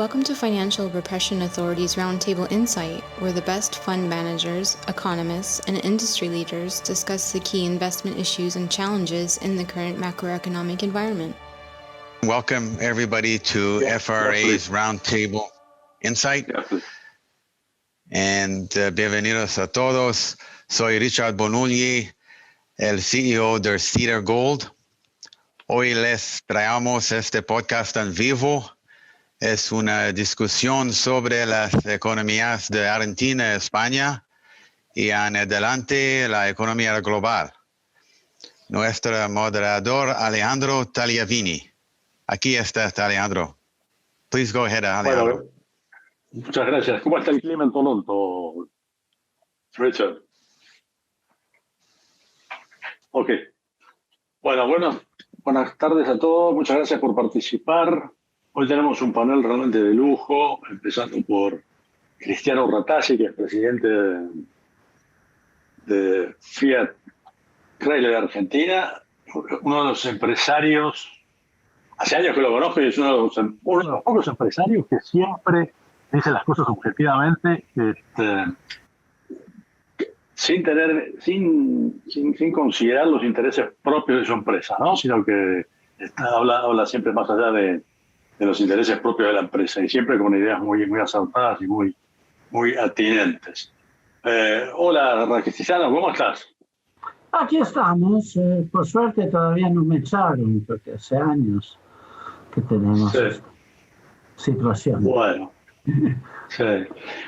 Welcome to Financial Repression Authority's Roundtable Insight, where the best fund managers, economists, and industry leaders discuss the key investment issues and challenges in the current macroeconomic environment. Welcome, everybody, to FRA's Roundtable Insight. Bienvenidos a todos. Soy Richard Bonulli, el CEO de Cedar Gold. Hoy les traemos este podcast en vivo. Es una discusión sobre las economías de Argentina, España y en adelante la economía global. Nuestro moderador Alejandro Tagliavini. Aquí está Alejandro. Please go ahead, Alejandro. Bueno, muchas gracias. ¿Cómo está el clima en Toronto, Richard? Ok. Bueno, buenas tardes a todos. Muchas gracias por participar. Hoy tenemos un panel realmente de lujo, empezando por Cristiano Rattasi, que es presidente de Fiat Chrysler de Argentina, uno de los empresarios, hace años que lo conozco, y es uno de los pocos empresarios que siempre dice las cosas objetivamente, sin considerar los intereses propios de su empresa, ¿no? Sino que habla siempre más allá de los intereses propios de la empresa y siempre con ideas muy acertadas y muy atinentes. Hola, Cristiano, ¿cómo estás? Aquí estamos. Por suerte todavía no me echaron, porque hace años que tenemos esta situación. Bueno, sí.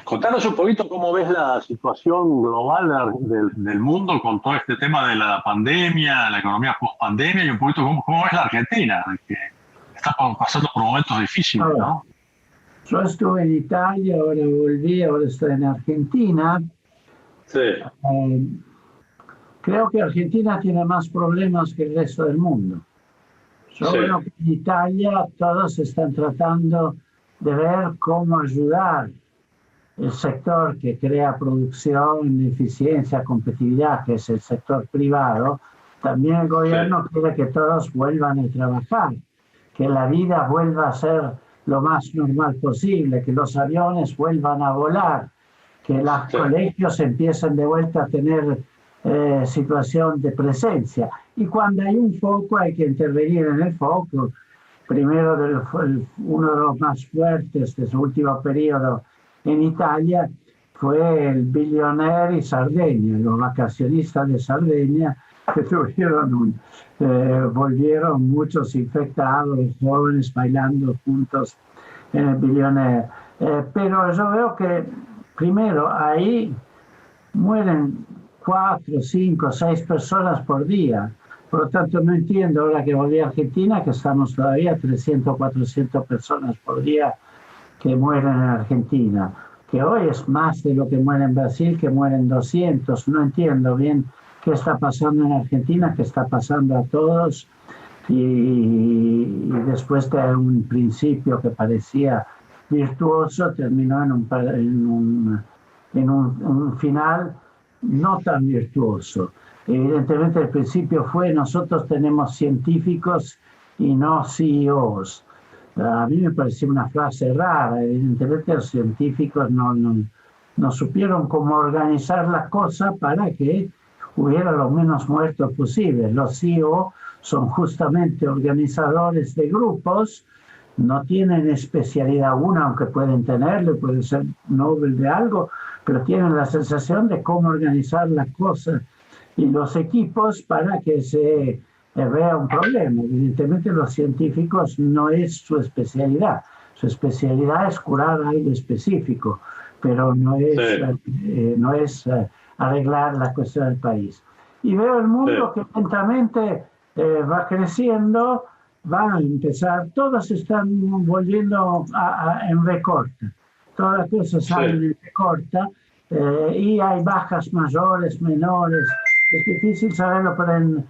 Contanos un poquito cómo ves la situación global del mundo con todo este tema de la pandemia, la economía post-pandemia, y un poquito cómo ves la Argentina, que está pasando por momentos difíciles, ¿no? Yo estuve en Italia, ahora volví, ahora estoy en Argentina. Sí. Creo que Argentina tiene más problemas que el resto del mundo. Yo veo que en Italia todos están tratando de ver cómo ayudar el sector que crea producción, eficiencia, competitividad, que es el sector privado. También el gobierno quiere que todos vuelvan a trabajar, que la vida vuelva a ser lo más normal posible, que los aviones vuelvan a volar, que los colegios empiecen de vuelta a tener situación de presencia. Y cuando hay un foco hay que intervenir en el foco. Primero, uno de los más fuertes de su último periodo en Italia fue el Billionaire y Sardegna, los vacacionistas de Sardegna, que volvieron muchos infectados, jóvenes bailando juntos en el Billionaire. Pero yo veo que, primero, ahí mueren 4, 5, 6 personas por día. Por lo tanto, no entiendo, ahora que volví a Argentina, que estamos todavía 300, 400 personas por día que mueren en Argentina, que hoy es más de lo que muere en Brasil, que mueren 200. No entiendo bien qué está pasando en Argentina, qué está pasando a todos, y después de un principio que parecía virtuoso, terminó en un final no tan virtuoso. Evidentemente el principio fue: nosotros tenemos científicos y no CEOs. A mí me pareció una frase rara. Evidentemente los científicos no supieron cómo organizar la cosa para que hubiera lo menos muertos posible. Los CEO son justamente organizadores de grupos, no tienen especialidad alguna, aunque pueden tenerlo, pueden ser Nobel de algo, pero tienen la sensación de cómo organizar las cosas y los equipos para que se vea un problema. Evidentemente los científicos no es su especialidad. Su especialidad es curar algo específico, pero no es arreglar la cuestión del país. Y veo el mundo que lentamente va creciendo, va a empezar, todos están volviendo en recorte. Todas las cosas salen en recorte y hay bajas mayores, menores. Es difícil saberlo, pero en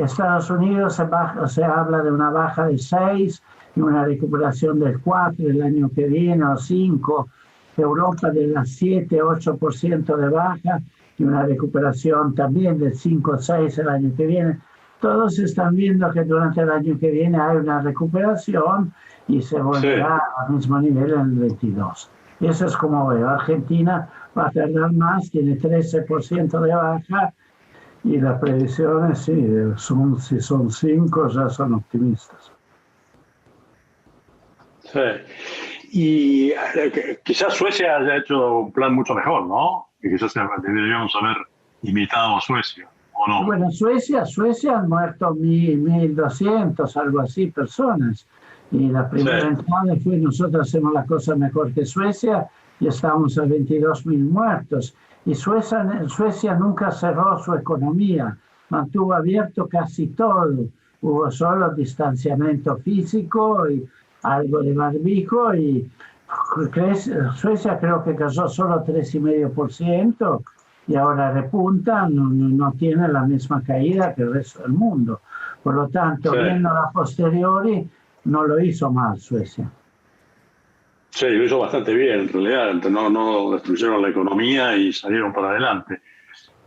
Estados Unidos se habla de una baja de 6 y una recuperación del 4 el año que viene o 5. Europa de las 7-8% de baja y una recuperación también del 5-6 el año que viene. Todos están viendo que durante el año que viene hay una recuperación y se volverá al mismo nivel en el 22. Eso es como veo. Argentina va a tardar más, tiene 13% de baja y las previsiones, sí, si son 5 ya son optimistas. Sí. Y quizás Suecia haya hecho un plan mucho mejor, ¿no? Que quizás deberíamos haber imitado a Suecia, ¿o no? Bueno, Suecia han muerto 1.200, algo así, personas. Y la primera entrada fue, nosotros hacemos la cosa mejor que Suecia y estamos a 22.000 muertos. Y Suecia nunca cerró su economía, mantuvo abierto casi todo. Hubo solo distanciamiento físico y algo de barbijo y Suecia creo que cayó solo 3,5% y ahora repunta, no tiene la misma caída que el resto del mundo. Por lo tanto, viendo a posteriori, no lo hizo mal Suecia. Sí, lo hizo bastante bien, en realidad. No destruyeron la economía y salieron para adelante.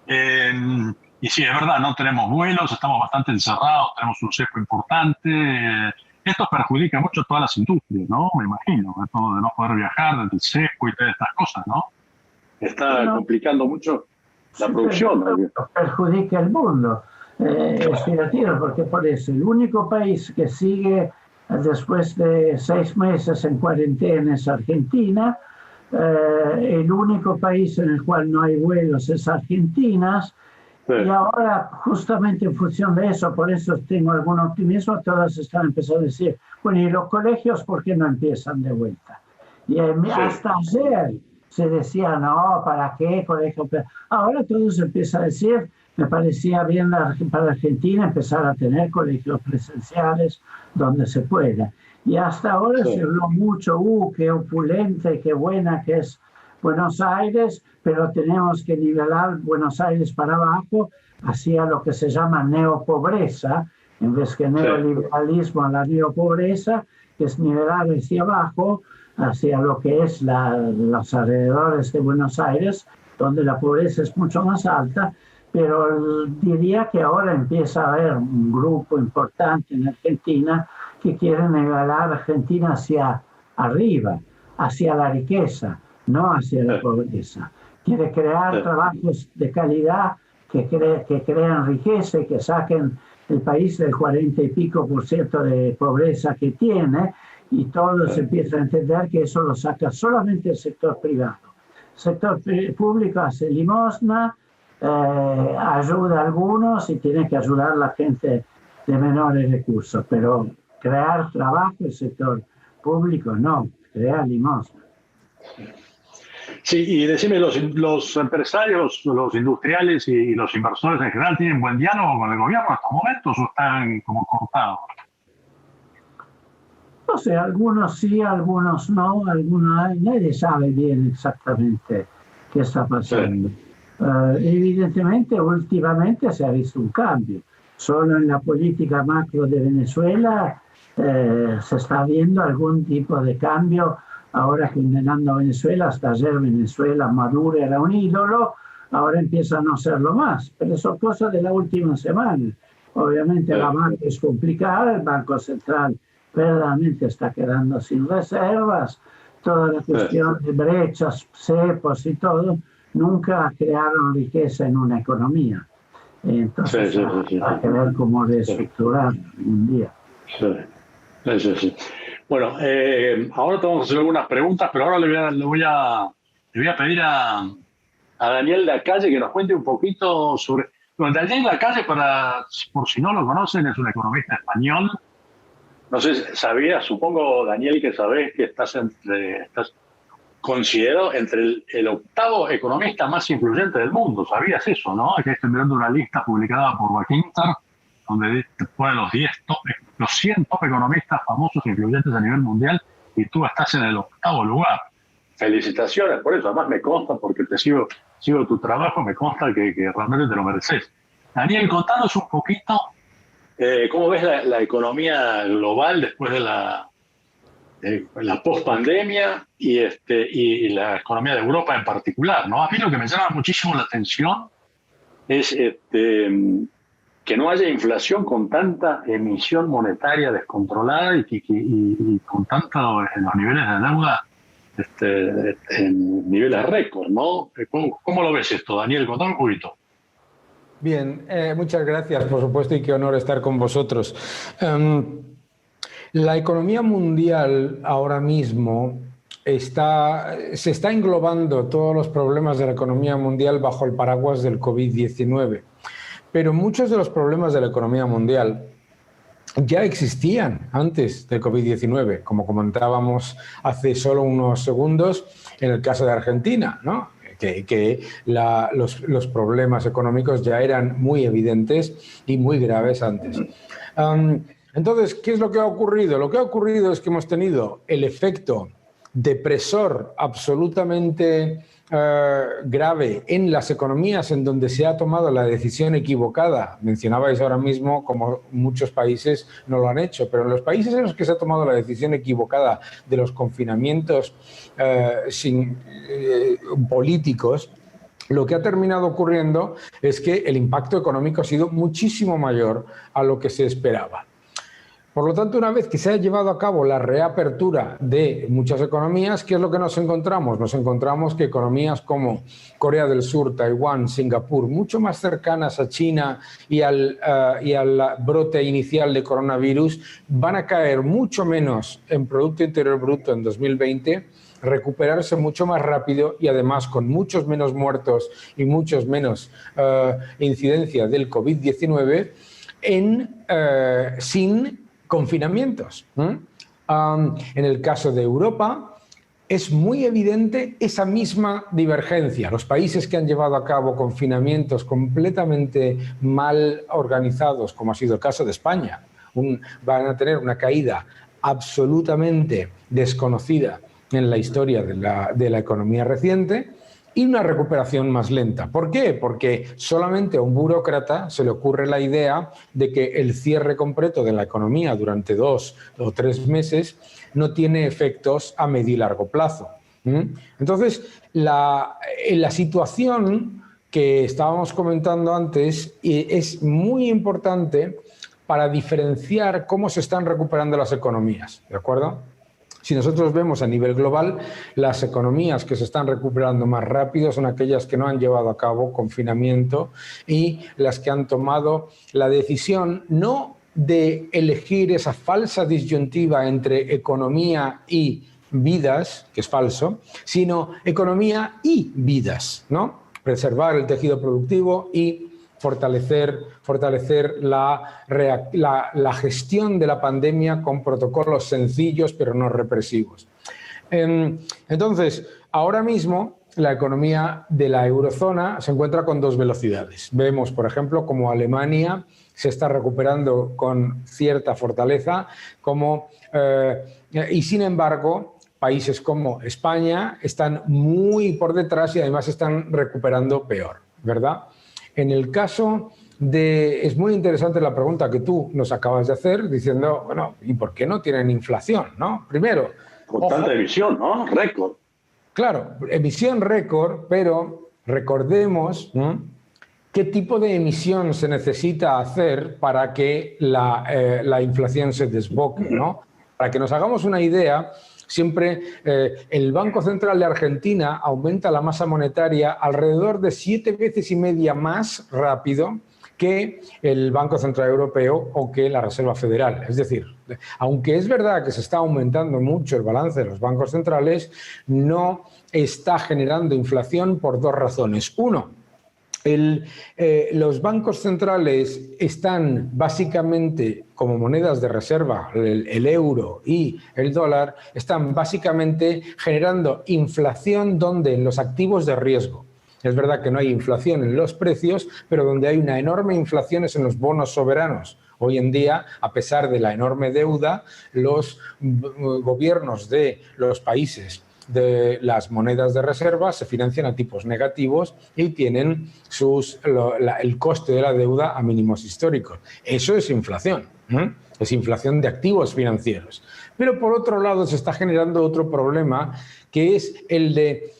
Y sí, es verdad, no tenemos vuelos, estamos bastante encerrados, tenemos un cepo importante. Esto perjudica mucho a todas las industrias, ¿no? Me imagino, todo de no poder viajar, del cepo y todas estas cosas, ¿no? Está complicando mucho la producción. Perjudica el mundo. Es divertido porque por eso el único país que sigue después de 6 meses en cuarentena es Argentina. El único país en el cual no hay vuelos es Argentina. Y ahora, justamente en función de eso, por eso tengo algún optimismo, todos están empezando a decir, bueno, ¿y los colegios por qué no empiezan de vuelta? Y hasta ayer se decía, no, ¿para qué colegio? Ahora todo se empieza a decir, me parecía bien para Argentina empezar a tener colegios presenciales donde se pueda. Y hasta ahora se habló mucho, qué opulente, qué buena que es Buenos Aires, pero tenemos que nivelar Buenos Aires para abajo hacia lo que se llama neopobreza, en vez que neoliberalismo a la neopobreza, que es nivelar hacia abajo, hacia lo que es los alrededores de Buenos Aires, donde la pobreza es mucho más alta, pero diría que ahora empieza a haber un grupo importante en Argentina que quiere nivelar Argentina hacia arriba, hacia la riqueza, no hacia la pobreza. Quiere crear trabajos de calidad que crean riqueza y que saquen el país del 40 y pico % de pobreza que tiene, y todos empiezan a entender que eso lo saca solamente el sector privado. El sector público hace limosna, ayuda a algunos y tiene que ayudar a la gente de menores recursos, pero crear trabajo el sector público no, crear limosna. Sí, y decime, los empresarios, los industriales y los inversores en general tienen buen diálogo con el gobierno en estos momentos o están como cortados. No sé, algunos sí, algunos no, nadie sabe bien exactamente qué está pasando. Evidentemente, últimamente se ha visto un cambio. Solo en la política macro de Venezuela se está viendo algún tipo de cambio. Ahora condenando a Venezuela, hasta ayer Venezuela, Maduro era un ídolo, ahora empieza a no serlo más. Pero son cosas de la última semana. Obviamente la banca es complicada, el Banco Central verdaderamente está quedando sin reservas, toda la cuestión de brechas, cepos y todo, nunca crearon riqueza en una economía. Entonces hay que ver cómo reestructurar un día. Sí. Bueno, ahora te vamos a hacer algunas preguntas, pero ahora le voy a pedir a Daniel Lacalle que nos cuente un poquito sobre... Bueno, Daniel Lacalle, por si no lo conocen, es un economista español. No sé, supongo, Daniel, que sabés que estás considerado entre el octavo economista más influyente del mundo. ¿Sabías eso, no? Que estoy mirando una lista publicada por Wackinter, donde te ponen los 100 top economistas famosos e influyentes a nivel mundial, y tú estás en el octavo lugar. Felicitaciones por eso. Además me consta, porque te sigo tu trabajo, me consta que realmente te lo mereces. Daniel, contanos un poquito cómo ves la economía global después de la post-pandemia y la economía de Europa en particular, ¿no? A mí lo que me llama muchísimo la atención es que no haya inflación con tanta emisión monetaria descontrolada y con tanto en los niveles de deuda en niveles récord, ¿no? ¿Cómo lo ves esto, Daniel? Contame un poquito. Bien, muchas gracias, por supuesto, y qué honor estar con vosotros. La economía mundial ahora mismo se está englobando todos los problemas de la economía mundial bajo el paraguas del COVID-19. Pero muchos de los problemas de la economía mundial ya existían antes del COVID-19, como comentábamos hace solo unos segundos en el caso de Argentina, ¿no? Que los problemas económicos ya eran muy evidentes y muy graves antes. Entonces, ¿qué es lo que ha ocurrido? Lo que ha ocurrido es que hemos tenido el efecto depresor absolutamente grave en las economías en donde se ha tomado la decisión equivocada. Mencionabais ahora mismo como muchos países no lo han hecho, pero en los países en los que se ha tomado la decisión equivocada de los confinamientos políticos, lo que ha terminado ocurriendo es que el impacto económico ha sido muchísimo mayor a lo que se esperaba. Por lo tanto, una vez que se ha llevado a cabo la reapertura de muchas economías, ¿qué es lo que nos encontramos? Nos encontramos que economías como Corea del Sur, Taiwán, Singapur, mucho más cercanas a China y al brote inicial de coronavirus, van a caer mucho menos en Producto Interior Bruto en 2020, recuperarse mucho más rápido y además con muchos menos muertos y muchos menos incidencia del COVID-19 sin confinamientos. En el caso de Europa es muy evidente esa misma divergencia. Los países que han llevado a cabo confinamientos completamente mal organizados, como ha sido el caso de España, van a tener una caída absolutamente desconocida en la historia de la economía reciente y una recuperación más lenta. ¿Por qué? Porque solamente a un burócrata se le ocurre la idea de que el cierre completo de la economía durante 2 o 3 meses no tiene efectos a medio y largo plazo. Entonces, la situación que estábamos comentando antes es muy importante para diferenciar cómo se están recuperando las economías, ¿de acuerdo? Si nosotros vemos a nivel global, las economías que se están recuperando más rápido son aquellas que no han llevado a cabo confinamiento y las que han tomado la decisión no de elegir esa falsa disyuntiva entre economía y vidas, que es falso, sino economía y vidas, ¿no? Preservar el tejido productivo y fortalecer la gestión de la pandemia con protocolos sencillos pero no represivos. Entonces, ahora mismo la economía de la eurozona se encuentra con 2 velocidades. Vemos, por ejemplo, como Alemania se está recuperando con cierta fortaleza, y sin embargo, países como España están muy por detrás y además están recuperando peor, ¿verdad? En el caso es muy interesante la pregunta que tú nos acabas de hacer, diciendo, bueno, ¿y por qué no tienen inflación, no? Primero... Con tanta emisión, ¿no? Récord. Claro, emisión récord, pero recordemos qué tipo de emisión se necesita hacer para que la inflación se desboque, ¿no? Para que nos hagamos una idea... Siempre el Banco Central de Argentina aumenta la masa monetaria alrededor de 7 veces y media más rápido que el Banco Central Europeo o que la Reserva Federal. Es decir, aunque es verdad que se está aumentando mucho el balance de los bancos centrales, no está generando inflación por 2 razones. Uno, los bancos centrales están básicamente como monedas de reserva, el euro y el dólar, están básicamente generando inflación donde en los activos de riesgo. Es verdad que no hay inflación en los precios, pero donde hay una enorme inflación es en los bonos soberanos. Hoy en día, a pesar de la enorme deuda, los gobiernos de los países de las monedas de reserva se financian a tipos negativos y tienen el coste de la deuda a mínimos históricos. Eso es inflación, es inflación de activos financieros. Pero por otro lado se está generando otro problema que es el de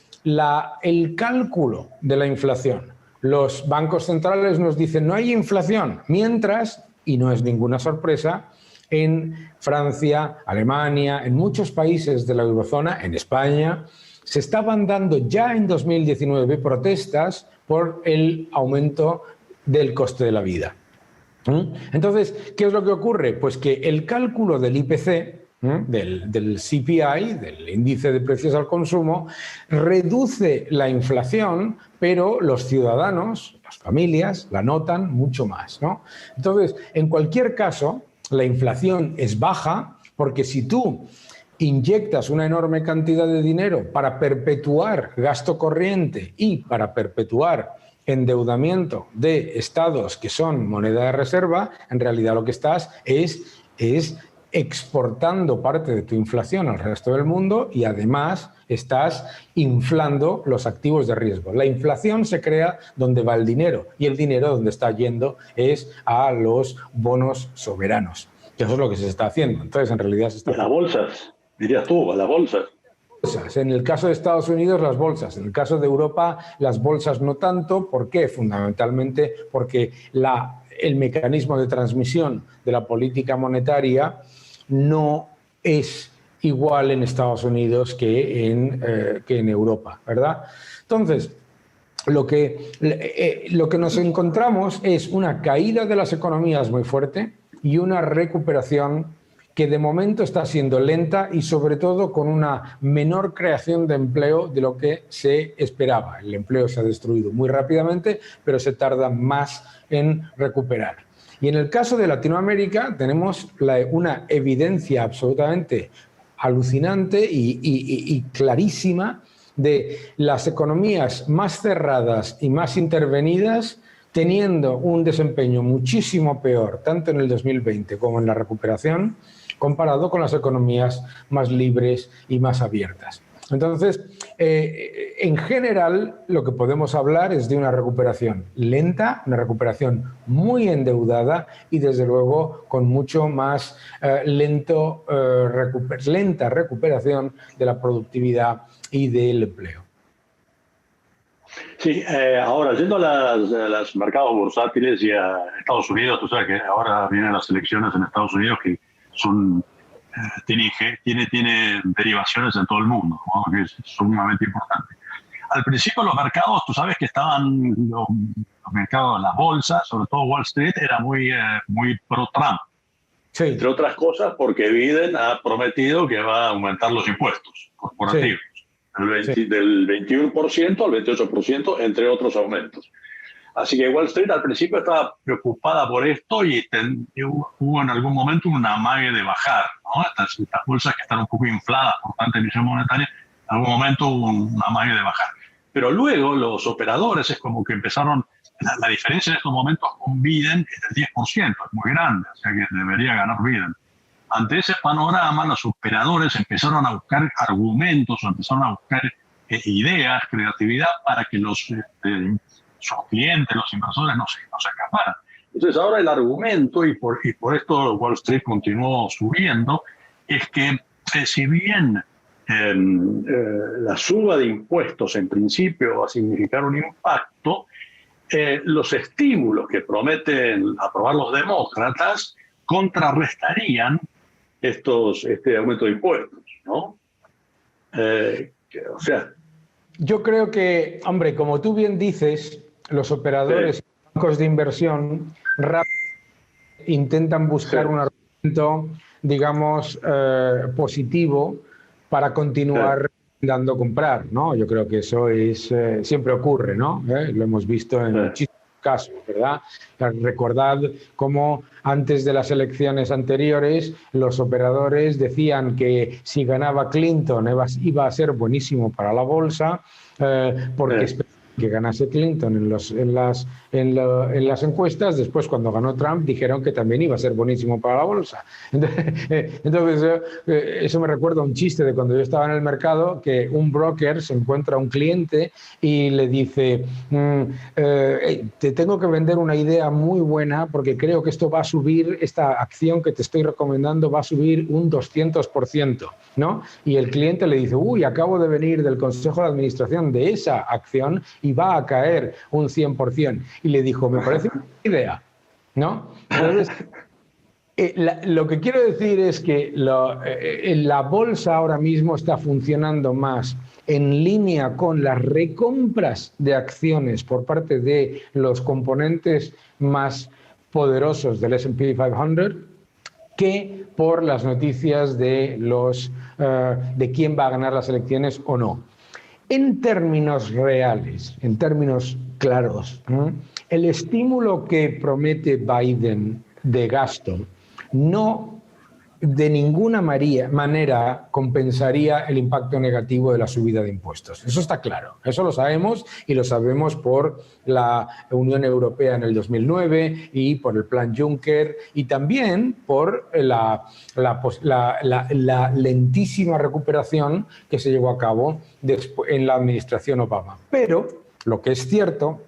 el cálculo de la inflación. los bancos centrales nos dicen no hay inflación, mientras, y no es ninguna sorpresa, en Francia, Alemania, en muchos países de la eurozona, en España, se estaban dando ya en 2019 protestas por el aumento del coste de la vida. Entonces, ¿qué es lo que ocurre? Pues que el cálculo del IPC, del CPI, del índice de precios al consumo, reduce la inflación, pero los ciudadanos, las familias, la notan mucho más, ¿no? Entonces, en cualquier caso, la inflación es baja porque si tú inyectas una enorme cantidad de dinero para perpetuar gasto corriente y para perpetuar endeudamiento de estados que son moneda de reserva, en realidad lo que estás es exportando parte de tu inflación al resto del mundo y además estás inflando los activos de riesgo. La inflación se crea donde va el dinero y el dinero donde está yendo es a los bonos soberanos. Eso es lo que se está haciendo. Entonces, en realidad se está... A las bolsas, dirías tú, a las bolsas. En el caso de Estados Unidos, las bolsas. En el caso de Europa, las bolsas no tanto. ¿Por qué? Fundamentalmente porque el mecanismo de transmisión de la política monetaria no es igual en Estados Unidos que en Europa, ¿verdad? Entonces, lo que nos encontramos es una caída de las economías muy fuerte y una recuperación que de momento está siendo lenta y sobre todo con una menor creación de empleo de lo que se esperaba. El empleo se ha destruido muy rápidamente, pero se tarda más en recuperar. Y en el caso de Latinoamérica tenemos una evidencia absolutamente alucinante y clarísima de las economías más cerradas y más intervenidas teniendo un desempeño muchísimo peor, tanto en el 2020 como en la recuperación, comparado con las economías más libres y más abiertas. Entonces, en general, lo que podemos hablar es de una recuperación lenta, una recuperación muy endeudada y, desde luego, con mucho más lenta recuperación de la productividad y del empleo. Sí, ahora, yendo a los mercados bursátiles y a Estados Unidos, tú sabes que ahora vienen las elecciones en Estados Unidos que son... tiene derivaciones en todo el mundo, ¿no? Que es sumamente importante. Al principio los mercados, tú sabes que estaban, los mercados, las bolsas, sobre todo Wall Street, era muy pro-Trump. Sí. Entre otras cosas porque Biden ha prometido que va a aumentar los impuestos corporativos. Sí. Del 21% al 28%, entre otros aumentos. Así que Wall Street al principio estaba preocupada por esto y hubo en algún momento una amague de bajar, ¿no? Estas bolsas que están un poco infladas por tanta emisión monetaria, en algún momento hubo una amague de bajar. Pero luego los operadores es como que empezaron, la diferencia en estos momentos con Biden es del 10%, es muy grande, o sea que debería ganar Biden. Ante ese panorama, los operadores empezaron a buscar argumentos, o empezaron a buscar ideas, creatividad para que sus clientes, los inversores, no se escaparan. Entonces ahora el argumento, y por esto Wall Street continuó subiendo, es que si bien la suba de impuestos en principio va a significar un impacto, los estímulos que prometen aprobar los demócratas contrarrestarían este aumento de impuestos, ¿no? O sea... Yo creo que, hombre, como tú bien dices, los operadores, bancos de inversión, intentan buscar un argumento, digamos, positivo para continuar dando comprar, ¿no? Yo creo que eso es siempre ocurre, ¿no? Lo hemos visto en muchísimos casos, ¿verdad? Recordad cómo antes de las elecciones anteriores los operadores decían que si ganaba Clinton iba a ser buenísimo para la bolsa, porque esperaban que ganase Clinton en las encuestas. Después, cuando ganó Trump, dijeron que también iba a ser buenísimo para la bolsa. Entonces eso me recuerda a un chiste de cuando yo estaba en el mercado, que un broker se encuentra a un cliente y le dice, te tengo que vender una idea muy buena porque creo que esto va a subir, esta acción que te estoy recomendando va a subir un 200%, ¿no? Y el cliente le dice, acabo de venir del consejo de administración de esa acción y va a caer un 100%. Y le dijo, me parece una idea, ¿no? Entonces, lo que quiero decir es que la bolsa ahora mismo está funcionando más en línea con las recompras de acciones por parte de los componentes más poderosos del S&P 500 que por las noticias de quién va a ganar las elecciones o no. En términos reales, en términos claros, el estímulo que promete Biden de gasto no de ninguna manera compensaría el impacto negativo de la subida de impuestos. Eso está claro, eso lo sabemos y lo sabemos por la Unión Europea en el 2009 y por el Plan Juncker y también por la lentísima recuperación que se llevó a cabo en la administración Obama. Pero lo que es cierto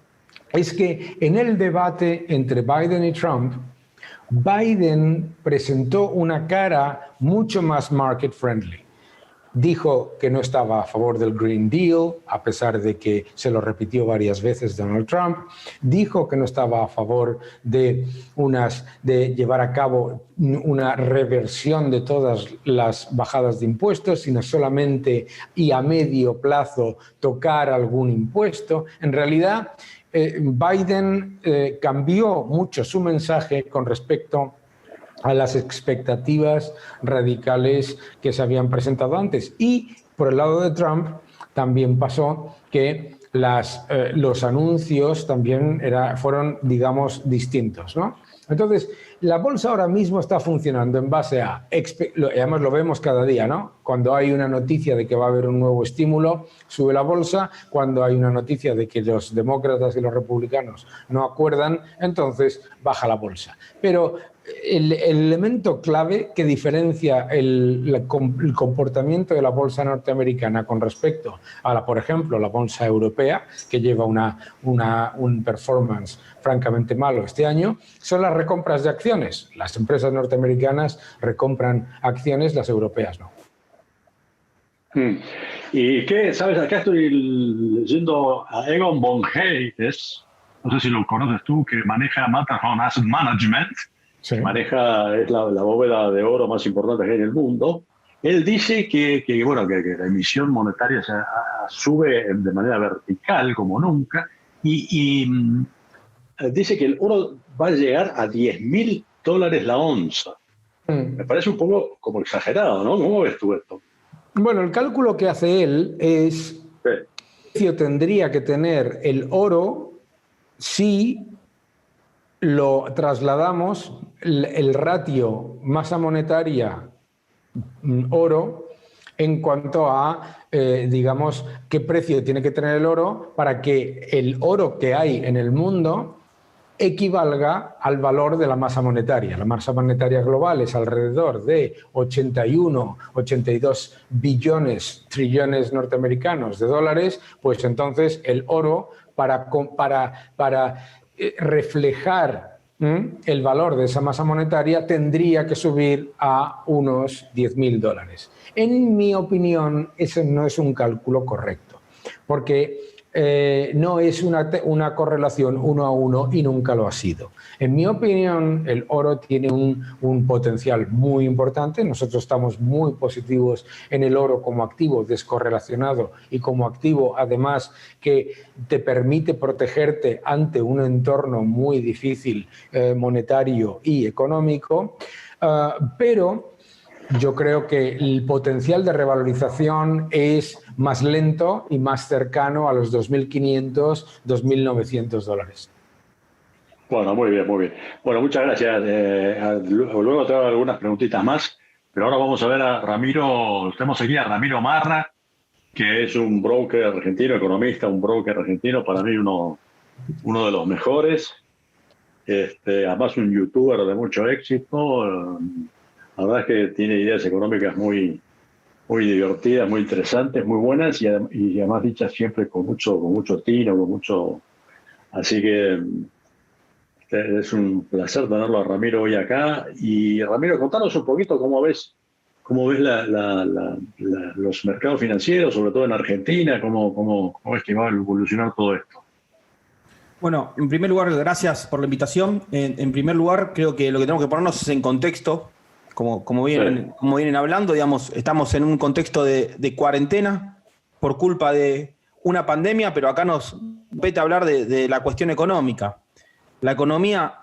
es que en el debate entre Biden y Trump, Biden presentó una cara mucho más market friendly. Dijo que no estaba a favor del Green Deal, a pesar de que se lo repitió varias veces Donald Trump. Dijo que no estaba a favor de llevar a cabo una reversión de todas las bajadas de impuestos, sino solamente y a medio plazo tocar algún impuesto. En realidad, Biden cambió mucho su mensaje con respecto a las expectativas radicales que se habían presentado antes. Y por el lado de Trump también pasó que los anuncios también fueron, digamos, distintos, ¿no? Entonces, la bolsa ahora mismo está funcionando en base a, además lo vemos cada día, ¿no? Cuando hay una noticia de que va a haber un nuevo estímulo, sube la bolsa. Cuando hay una noticia de que los demócratas y los republicanos no acuerdan, entonces baja la bolsa. Pero el elemento clave que diferencia el comportamiento de la bolsa norteamericana con respecto a por ejemplo, la bolsa europea, que lleva un performance francamente malo este año, son las recompras de acciones. Las empresas norteamericanas recompran acciones, las europeas no. ¿Y qué? ¿Sabes? Acá estoy leyendo a Egon von Hayes, no sé si lo conoces tú, que maneja Matterhorn Asset Management. Sí. Es la bóveda de oro más importante que hay en el mundo. Él dice que la emisión monetaria sube de manera vertical como nunca y dice que el oro va a llegar a $10.000 la onza. Me parece un poco como exagerado, ¿no? ¿Cómo ves tú esto? Bueno, el cálculo que hace él es ¿qué precio tendría que tener el oro si lo trasladamos el ratio masa monetaria oro en cuanto a, digamos, qué precio tiene que tener el oro para que el oro que hay en el mundo equivalga al valor de la masa monetaria. La masa monetaria global es alrededor de 82 trillones norteamericanos de dólares, pues entonces el oro para reflejar el valor de esa masa monetaria tendría que subir a unos $10.000. En mi opinión, ese no es un cálculo correcto, porque no es una correlación 1 a 1 y nunca lo ha sido. En mi opinión, el oro tiene un potencial muy importante. Nosotros estamos muy positivos en el oro como activo descorrelacionado y como activo, además, que te permite protegerte ante un entorno muy difícil monetario y económico, pero yo creo que el potencial de revalorización es más lento y más cercano a los $2.500, $2.900. Bueno, muy bien, muy bien. Bueno, muchas gracias. Luego te hago algunas preguntitas más, pero ahora vamos a ver a Ramiro. Tenemos aquí a Ramiro Marra, que es un broker argentino, economista, un broker argentino, para mí uno de los mejores. Además, un youtuber de mucho éxito. La verdad es que tiene ideas económicas muy divertidas, muy interesantes, muy buenas y además dichas siempre con mucho tino, Así que es un placer tenerlo a Ramiro hoy acá. Y Ramiro, contanos un poquito cómo ves ¿Cómo ves los mercados financieros, sobre todo en Argentina? ¿Cómo ves que va a evolucionar todo esto? Bueno, en primer lugar, gracias por la invitación. En primer lugar, creo que lo que tenemos que ponernos es en contexto, como vienen hablando, digamos, estamos en un contexto de cuarentena por culpa de una pandemia, pero acá nos compete hablar de la cuestión económica. La economía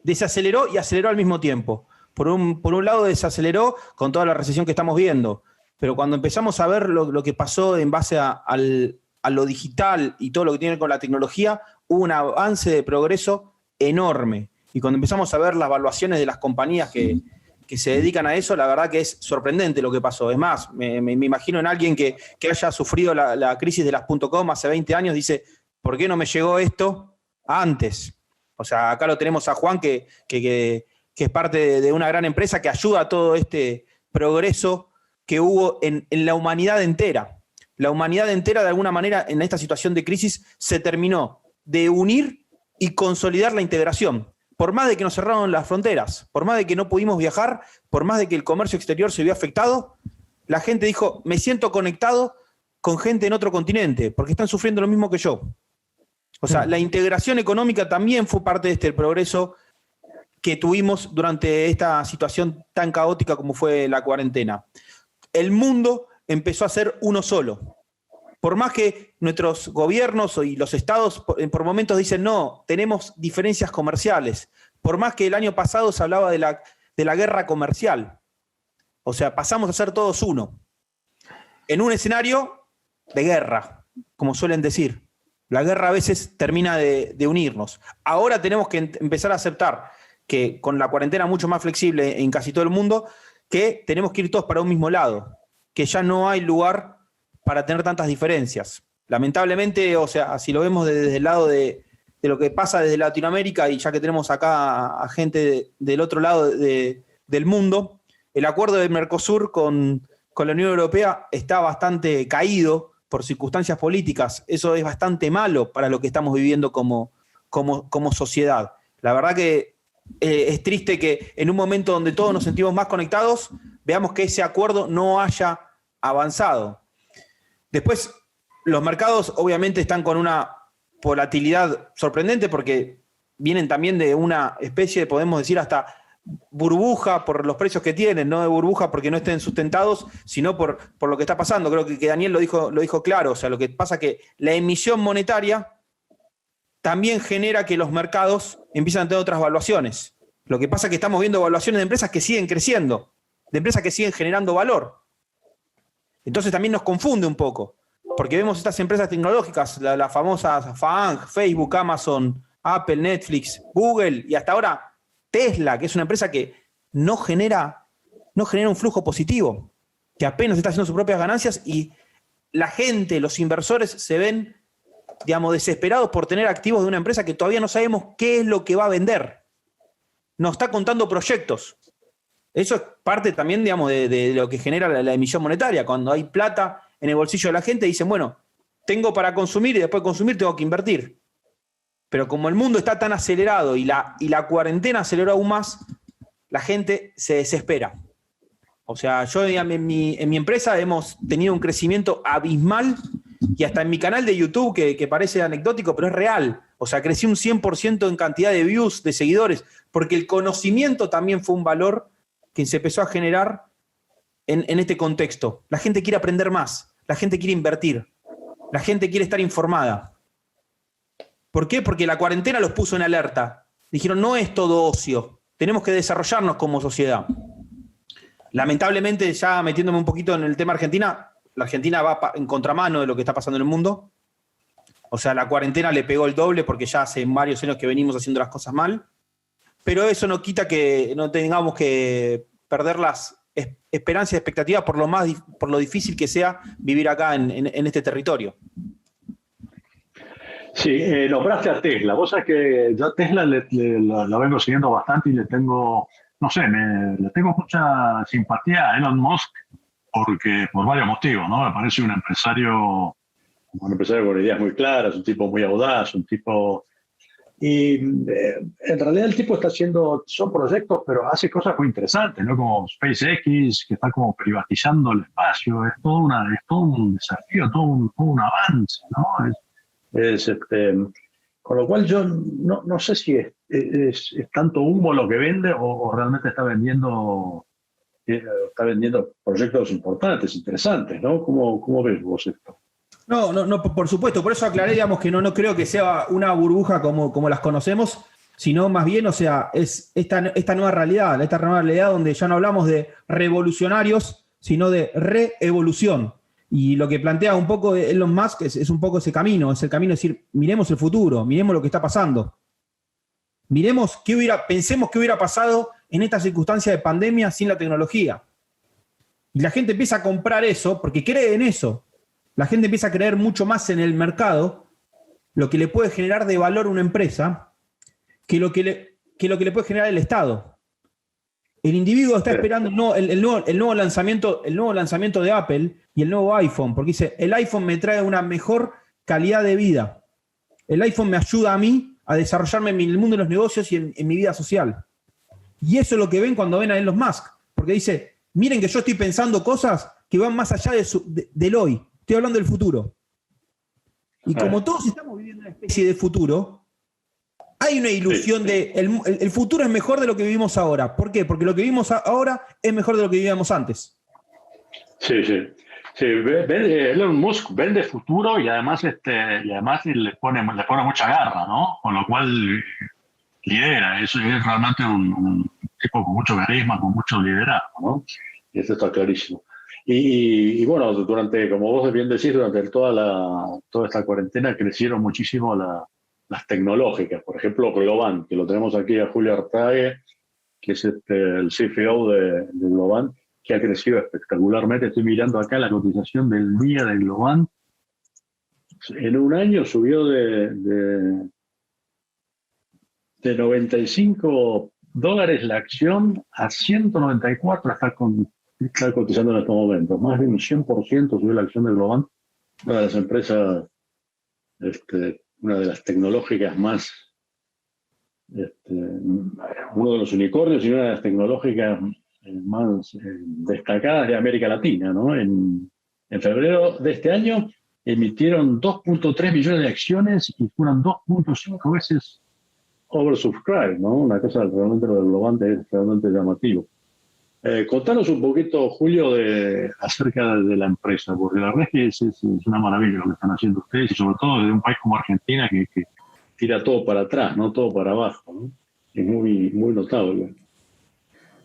desaceleró y aceleró al mismo tiempo. Por un lado desaceleró con toda la recesión que estamos viendo, pero cuando empezamos a ver lo que pasó en base a lo digital y todo lo que tiene con la tecnología, hubo un avance de progreso enorme. Y cuando empezamos a ver las valuaciones de las compañías que se dedican a eso, la verdad que es sorprendente lo que pasó. Es más, me imagino en alguien que haya sufrido la crisis de las .com hace 20 años, dice, ¿por qué no me llegó esto antes? O sea, acá lo tenemos a Juan, que es parte de una gran empresa que ayuda a todo este progreso que hubo en la humanidad entera. La humanidad entera, de alguna manera, en esta situación de crisis, se terminó de unir y consolidar la integración. Por más de que nos cerraron las fronteras, por más de que no pudimos viajar, por más de que el comercio exterior se vio afectado, la gente dijo, me siento conectado con gente en otro continente, porque están sufriendo lo mismo que yo. O sea, la integración económica también fue parte de este progreso que tuvimos durante esta situación tan caótica como fue la cuarentena. El mundo empezó a ser uno solo. Por más que nuestros gobiernos y los estados por momentos dicen no, tenemos diferencias comerciales. Por más que el año pasado se hablaba de la guerra comercial. O sea, pasamos a ser todos uno. En un escenario de guerra, como suelen decir. La guerra a veces termina de unirnos. Ahora tenemos que empezar a aceptar que con la cuarentena mucho más flexible en casi todo el mundo, que tenemos que ir todos para un mismo lado, que ya no hay lugar para tener tantas diferencias. Lamentablemente, o sea, si lo vemos desde el lado de lo que pasa desde Latinoamérica, y ya que tenemos acá a gente del otro lado del mundo, el acuerdo de Mercosur con la Unión Europea está bastante caído por circunstancias políticas. Eso es bastante malo para lo que estamos viviendo como sociedad. La verdad que es triste que en un momento donde todos nos sentimos más conectados, veamos que ese acuerdo no haya avanzado. Después, los mercados obviamente están con una volatilidad sorprendente porque vienen también de una especie de, podemos decir, hasta burbuja por los precios que tienen, no de burbuja porque no estén sustentados, sino por lo que está pasando. Creo que Daniel lo dijo claro. O sea, lo que pasa es que la emisión monetaria también genera que los mercados empiezan a tener otras valuaciones. Lo que pasa es que estamos viendo valuaciones de empresas que siguen creciendo, de empresas que siguen generando valor. Entonces también nos confunde un poco, porque vemos estas empresas tecnológicas, las famosas FAANG, Facebook, Amazon, Apple, Netflix, Google y hasta ahora Tesla, que es una empresa que no genera un flujo positivo, que apenas está haciendo sus propias ganancias y la gente, los inversores se ven, digamos, desesperados por tener activos de una empresa que todavía no sabemos qué es lo que va a vender. Nos está contando proyectos. Eso es parte también, digamos, de lo que genera la emisión monetaria. Cuando hay plata en el bolsillo de la gente, dicen, bueno, tengo para consumir y después de consumir tengo que invertir. Pero como el mundo está tan acelerado y la cuarentena aceleró aún más, la gente se desespera. O sea, yo en mi empresa hemos tenido un crecimiento abismal y hasta en mi canal de YouTube, que parece anecdótico, pero es real. O sea, crecí un 100% en cantidad de views, de seguidores, porque el conocimiento también fue un valor que se empezó a generar en este contexto. La gente quiere aprender más, la gente quiere invertir, la gente quiere estar informada. ¿Por qué? Porque la cuarentena los puso en alerta. Dijeron, no es todo ocio, tenemos que desarrollarnos como sociedad. Lamentablemente, ya metiéndome un poquito en el tema Argentina, la Argentina va en contramano de lo que está pasando en el mundo. O sea, la cuarentena le pegó el doble porque ya hace varios años que venimos haciendo las cosas mal. Pero eso no quita que no tengamos que perder las esperanzas y expectativas por lo difícil que sea vivir acá en este territorio. Sí, nombraste a Tesla. Vos sabés que yo a Tesla la vengo siguiendo bastante y le tengo mucha simpatía a Elon Musk por varios motivos, ¿no? Me parece un empresario con ideas muy claras, un tipo muy audaz, un tipo... Y en realidad el tipo está haciendo, son proyectos, pero hace cosas muy interesantes, ¿no? Como SpaceX, que está como privatizando el espacio. Es todo un desafío, todo un avance, ¿no? Con lo cual yo no sé si es tanto humo lo que vende o realmente está vendiendo proyectos importantes, interesantes, ¿no? ¿Cómo ves vos esto? No, por supuesto, por eso aclaré, digamos, que no creo que sea una burbuja como las conocemos, sino más bien, o sea, es esta nueva realidad donde ya no hablamos de revolucionarios, sino de reevolución. Y lo que plantea un poco Elon Musk es un poco ese camino, es el camino de decir, miremos el futuro, miremos lo que está pasando. Pensemos qué hubiera pasado en esta circunstancia de pandemia sin la tecnología. Y la gente empieza a comprar eso porque cree en eso. La gente empieza a creer mucho más en el mercado, lo que le puede generar de valor una empresa, que lo que le puede generar el Estado. El individuo está esperando el nuevo lanzamiento de Apple y el nuevo iPhone, porque dice, el iPhone me trae una mejor calidad de vida. El iPhone me ayuda a mí a desarrollarme en el mundo de los negocios y en mi vida social. Y eso es lo que ven cuando ven a Elon Musk, porque dice, miren que yo estoy pensando cosas que van más allá del hoy. Estoy hablando del futuro. Y como todos estamos viviendo una especie de futuro, hay una ilusión de el futuro es mejor de lo que vivimos ahora. ¿Por qué? Porque lo que vivimos ahora es mejor de lo que vivíamos antes. Sí. Elon Musk vende futuro y además le pone mucha garra, ¿no? Con lo cual lidera. Eso es realmente un tipo con mucho carisma, con mucho liderazgo, ¿no? Y esto está clarísimo. Y bueno, como vos bien decís, durante toda esta cuarentena crecieron muchísimo las tecnológicas. Por ejemplo, Globant, que lo tenemos aquí a Julio Artague, que es el CFO de Globant, que ha crecido espectacularmente. Estoy mirando acá la cotización del día de Globant. En un año subió de $95 la acción a 194, está cotizando en estos momentos. Más de un 100% subió la acción de Globant, una de las empresas, una de las tecnológicas más, uno de los unicornios y una de las tecnológicas más destacadas de América Latina, ¿no? En febrero de este año emitieron 2.3 millones de acciones y fueron 2.5 veces oversubscribed, ¿no? Una cosa realmente lo del Globant es realmente llamativo. Contanos un poquito, Julio, acerca de la empresa, porque la verdad es que es una maravilla lo que están haciendo ustedes y sobre todo desde un país como Argentina que tira todo para atrás, no todo para abajo, ¿no? Es muy, muy notable.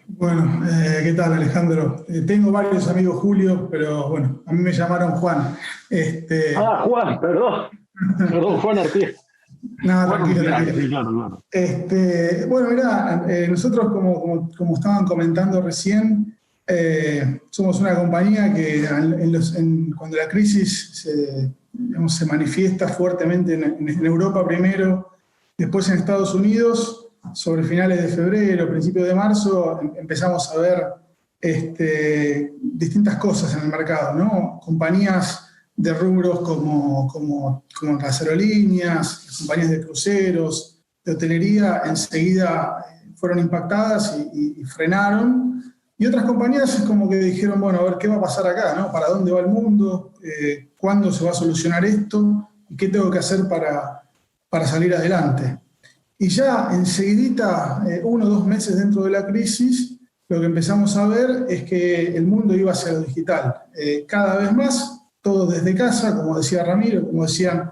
Bueno, ¿qué tal, Alejandro? Tengo varios amigos Julio, pero bueno, a mí me llamaron Juan. Juan, perdón, Juan Artigas. No, tranquilo. Sí, claro. Bueno, mirá, nosotros como estaban comentando recién, somos una compañía que cuando la crisis se manifiesta fuertemente en Europa primero, después en Estados Unidos, sobre finales de febrero, principios de marzo, empezamos a ver distintas cosas en el mercado, ¿no? Compañías de rubros como las aerolíneas, las compañías de cruceros, de hotelería, enseguida fueron impactadas y frenaron. Y otras compañías como que dijeron, bueno, a ver, ¿qué va a pasar acá, ¿no? ¿Para dónde va el mundo? ¿Cuándo se va a solucionar esto? ¿Y qué tengo que hacer para salir adelante? Y ya enseguidita, 1 o 2 meses dentro de la crisis, lo que empezamos a ver es que el mundo iba hacia lo digital. Cada vez más, todo desde casa, como decía Ramiro, como decían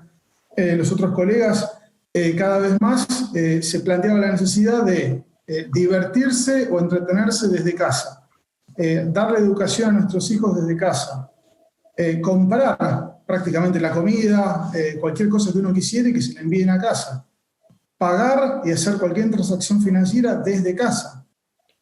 los otros colegas, cada vez más se planteaba la necesidad de divertirse o entretenerse desde casa, darle educación a nuestros hijos desde casa, comprar prácticamente la comida, cualquier cosa que uno quisiera y que se le envíen a casa, pagar y hacer cualquier transacción financiera desde casa.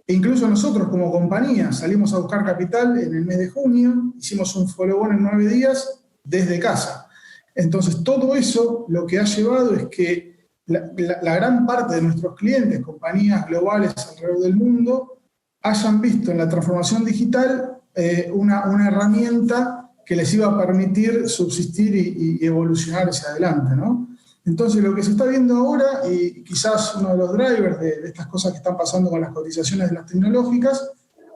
E incluso nosotros como compañía salimos a buscar capital en el mes de junio, hicimos un follow-on en 9 días desde casa. Entonces todo eso lo que ha llevado es que la gran parte de nuestros clientes, compañías globales alrededor del mundo, hayan visto en la transformación digital una herramienta que les iba a permitir subsistir y evolucionar hacia adelante, ¿no? Entonces, lo que se está viendo ahora, y quizás uno de los drivers de estas cosas que están pasando con las cotizaciones de las tecnológicas,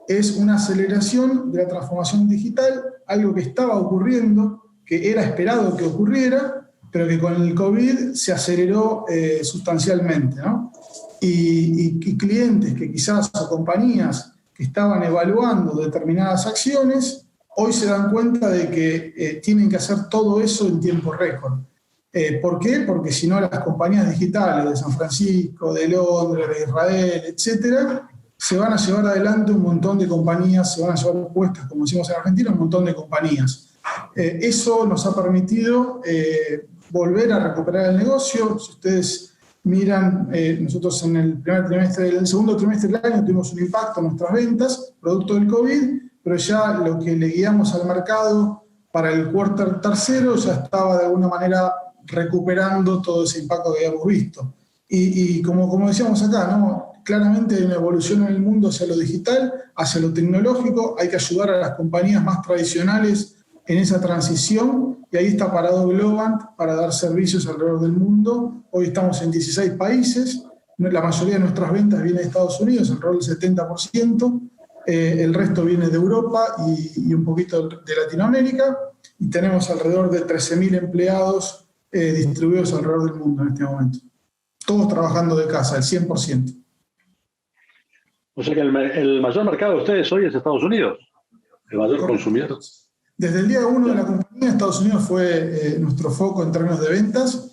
es una aceleración de la transformación digital, algo que estaba ocurriendo, que era esperado que ocurriera, pero que con el COVID se aceleró sustancialmente, ¿no? Y clientes que quizás, o compañías que estaban evaluando determinadas acciones, hoy se dan cuenta de que tienen que hacer todo eso en tiempo récord. ¿Por qué? Porque si no, las compañías digitales de San Francisco, de Londres, de Israel, etcétera, se van a llevar adelante un montón de compañías, se van a llevar puestas, como decimos en Argentina, un montón de compañías. Eso nos ha permitido volver a recuperar el negocio. Si ustedes miran, nosotros en el segundo trimestre del año tuvimos un impacto en nuestras ventas, producto del COVID, pero ya lo que le guiamos al mercado para el quarter tercero ya estaba de alguna manera recuperando todo ese impacto que habíamos visto. Y como decíamos acá, ¿no? Claramente hay una evolución en el mundo hacia lo digital, hacia lo tecnológico. Hay que ayudar a las compañías más tradicionales en esa transición, y ahí está parado Globant para dar servicios alrededor del mundo. Hoy estamos en 16 países, la mayoría de nuestras ventas viene de Estados Unidos, alrededor del 70%, el resto viene de Europa y un poquito de Latinoamérica, y tenemos alrededor de 13.000 empleados distribuidos alrededor del mundo en este momento. Todos trabajando de casa, el 100%. O sea que el mayor mercado de ustedes hoy es Estados Unidos, el mayor consumidor. Desde el día 1 de la compañía, Estados Unidos fue nuestro foco en términos de ventas,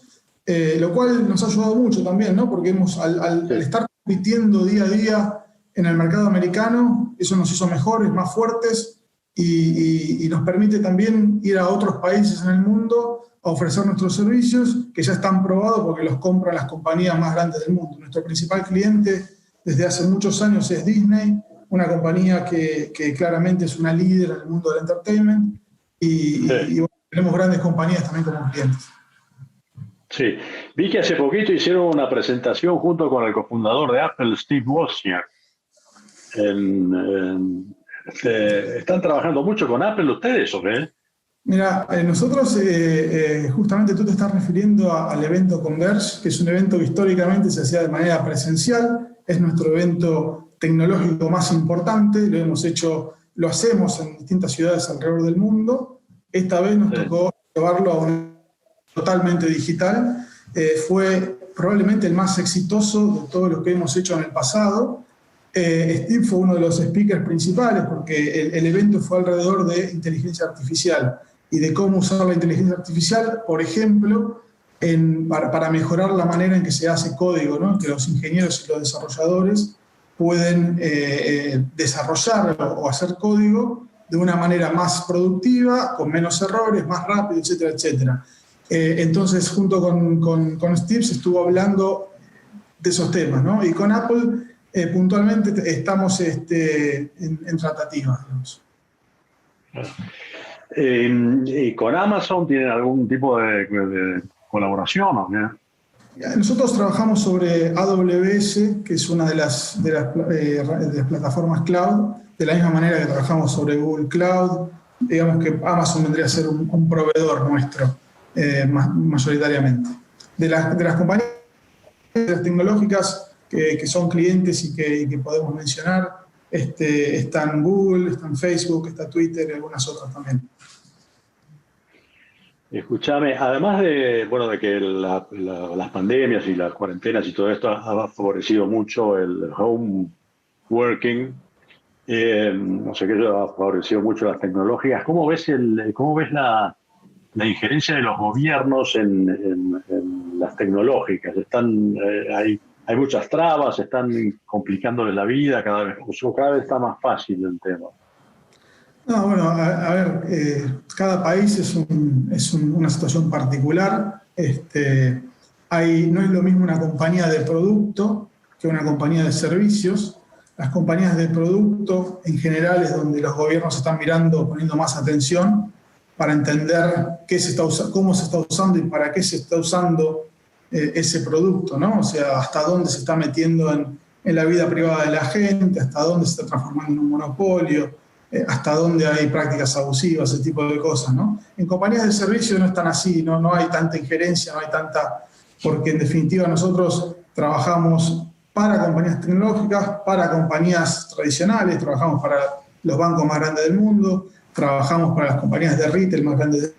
lo cual nos ha ayudado mucho también, ¿no? Porque al estar compitiendo día a día en el mercado americano, eso nos hizo mejores, más fuertes, y nos permite también ir a otros países en el mundo a ofrecer nuestros servicios que ya están probados porque los compran las compañías más grandes del mundo. Nuestro principal cliente desde hace muchos años es Disney, una compañía que claramente es una líder en el mundo del entertainment, y bueno, tenemos grandes compañías también como clientes. Sí, vi que hace poquito hicieron una presentación junto con el cofundador de Apple, Steve Wozniak. ¿Están trabajando mucho con Apple ustedes o qué? Mira, nosotros justamente tú te estás refiriendo al evento Converge, que es un evento que históricamente se hacía de manera presencial, es nuestro evento tecnológico más importante, lo hacemos en distintas ciudades alrededor del mundo. Esta vez nos tocó llevarlo a un totalmente digital. Fue probablemente el más exitoso de todos los que hemos hecho en el pasado. Steve fue uno de los speakers principales porque el evento fue alrededor de inteligencia artificial y de cómo usar la inteligencia artificial, por ejemplo, para mejorar la manera en que se hace código, ¿no? Que los ingenieros y los desarrolladores pueden desarrollar o hacer código de una manera más productiva, con menos errores, más rápido, etcétera, etcétera. Entonces, junto con Steve se estuvo hablando de esos temas, ¿no? Y con Apple, puntualmente, estamos en tratativas, digamos. ¿Y con Amazon tienen algún tipo de colaboración o qué? Nosotros trabajamos sobre AWS, que es una de las plataformas cloud, de la misma manera que trabajamos sobre Google Cloud. Digamos que Amazon vendría a ser un proveedor nuestro, mayoritariamente. De las compañías tecnológicas que son clientes y que podemos mencionar, están Google, están Facebook, está Twitter y algunas otras también. Escúchame, además de que las pandemias y las cuarentenas y todo esto ha favorecido mucho el home working, no sé qué, ha favorecido mucho las tecnologías. ¿Cómo ves la injerencia de los gobiernos en las tecnológicas? Hay muchas trabas, están complicándoles la vida, cada vez está más fácil el tema. No, bueno, a ver, cada país es una situación particular. No es lo mismo una compañía de producto que una compañía de servicios. Las compañías de producto, en general, es donde los gobiernos están poniendo más atención para entender cómo se está usando y para qué se está usando ese producto, ¿no? O sea, hasta dónde se está metiendo en la vida privada de la gente, hasta dónde se está transformando en un monopolio, hasta dónde hay prácticas abusivas, ese tipo de cosas, ¿no? En compañías de servicio no están así, no hay tanta injerencia, no hay tanta porque en definitiva nosotros trabajamos para compañías tecnológicas, para compañías tradicionales, trabajamos para los bancos más grandes del mundo, trabajamos para las compañías de retail más grandes de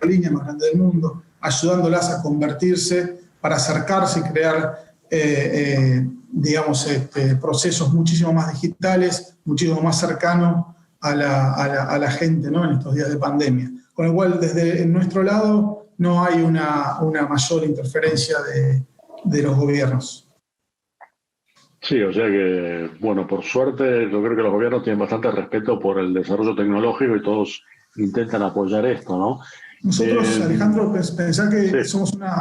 la línea, más grandes del mundo, ayudándolas a convertirse para acercarse y crear procesos muchísimo más digitales, muchísimo más cercanos a la gente, ¿no? En estos días de pandemia. Con lo cual, desde nuestro lado, no hay una mayor interferencia de los gobiernos. Sí, o sea que, bueno, por suerte, yo creo que los gobiernos tienen bastante respeto por el desarrollo tecnológico y todos intentan apoyar esto, ¿no? Nosotros, Alejandro, pensá que sí.